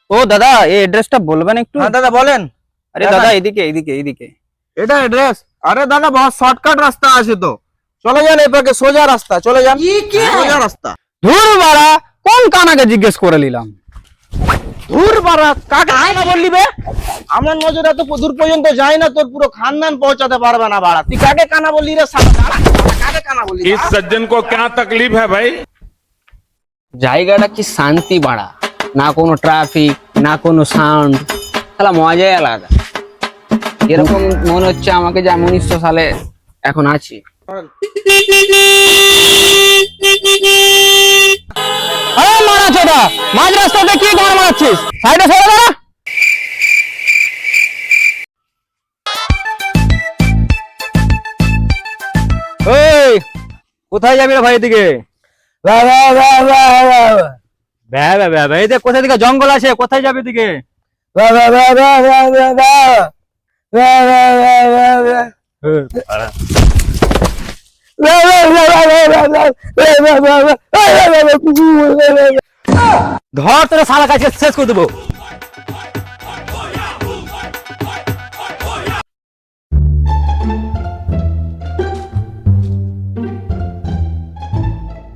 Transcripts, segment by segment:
ও দাদা এই অ্যাড্রেসটা বলবেন একটু? হ্যাঁ দাদা বলেন। আরে দাদা এদিকে এদিকে এদিকে। এটা অ্যাড্রেস? আরে দাদা বহুত শর্টকাট রাস্তা আছে তো, চলে যান এপাকে, সোজা রাস্তা, চলে যান, সোজা রাস্তা। ধুর বাড়া, কোন কানাকে জিজ্ঞেস করে নিলাম। দূর বাড়া, কাকে কানা বললি বে? আমার নজরে এত দূর পর্যন্ত যায় না, তোর পুরো খানদান পৌঁছাতে পারবে না বাড়া। তুই কাকে কানা বললি রে সালা? কাকে কানা বললি? इस सज्जन को क्या तकलीफ है भाई? জায়গাটা কি শান্তি বাড়া, না কোনো ট্রাফিক না কোনো সাউন্ড, তাহলে মজাই আলাদা। এরকম মনে হচ্ছে আমাকে যে আমি 1900 সালে এখন আছি। আরে মারা চোদা, মাঝ রাস্তাতে কি গান মারাচ্ছিস? সাইডে সরে দাঁড়া। এই কোথায় যাবি রে ভাই? এদিকে এই যে কোথায় দিকে জঙ্গল আছে, কোথায় যাবি এদিকে? ধর তোরা শালা কাছে শেষ করে দেবো।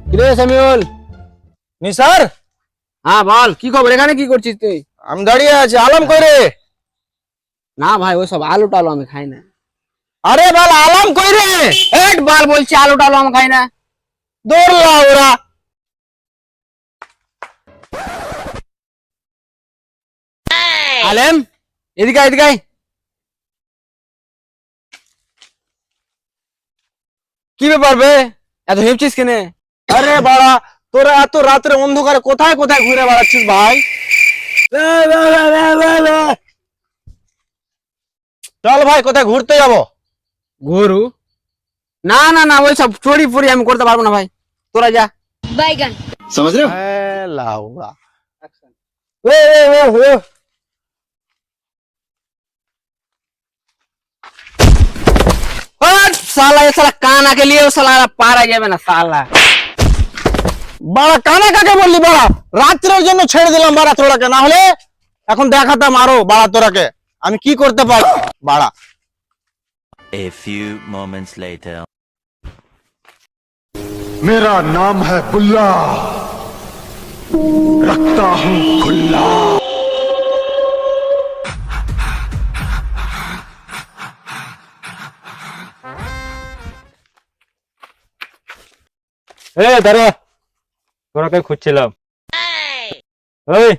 কিরে সামিউল? নিসার, হ্যাঁ বল, কি খবর? এখানে কি করছিস তুই? আমি দাঁড়িয়ে আছি। আলম কইরে? না ভাই ওসব আলু টালু আমি খাই না। আরে বাল, আলম কইরে? এক বাল বলছি আলু টালু আমি খাই না। দৌড়লা ওরা। আলেম এদিকে আয়, এদিকে আয়। কি ব্যাপার বে, এত হেপছিস কেনে? আরে বাড়া, তোরা এত রাত্রে অন্ধকারে কোথায় কোথায় ঘুরে বেড়াচ্ছিস ভাই? চল ভাই, কোথায় ঘুরতে যাবো? গরু? না না না, ওই সব চুরি ফুরি আমি করতে পারবো না ভাই, তোরা যা। बैगन লাউড়া। साला ये साला काना के लिए साला पारा যাবে না साला। বাড়া কানা কাকে বললি বাড়া? রাত্রের জন্য ছেড়ে দিলাম বাড়া তোরাকে, না হলে এখন দেখাতাম আরো বাড়া তোরাকে আমি কি করতে পারি বাড়া। A few moments later. मेरा नाम है बुल्ला, रखता हूँ खुल्ला। দাঁড়া, তোরাকে খুঁজছিলাম। এই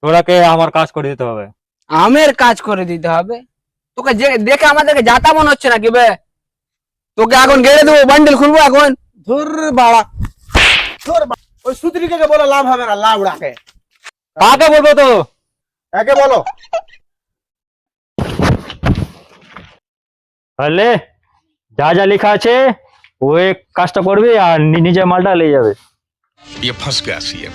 তোরাকে আমার কাজ করে দিতে হবে। আমের কাজ করে দিতে হবে? তোকে দেখে আমাদেরকে যাতা মনে হচ্ছে নাকি বে? তোকে এখন গেড়ে দেবো, বান্ডেল খুলবো এখন। ধুর বাড়া, ধুর বাড়া। ওই সুতরিকে বলে লাভ হবে না, লাউড়াকে। কাকে বলবো তো? একে বলো। তাহলে যা যা লেখা আছে ওই কাজটা করবি আর নিজে মালটা নিয়ে যাবে। ये फंस गया सीएम।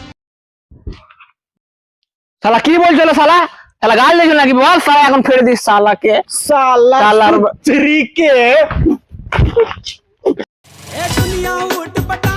শালা কি বলছিল শালা? শালা গাল দিয়েছিল নাকি? বল শালা এখন ফেলে দিস শালাকে। সালা শালার সুতরিকে। ए दुनिया उठ पटा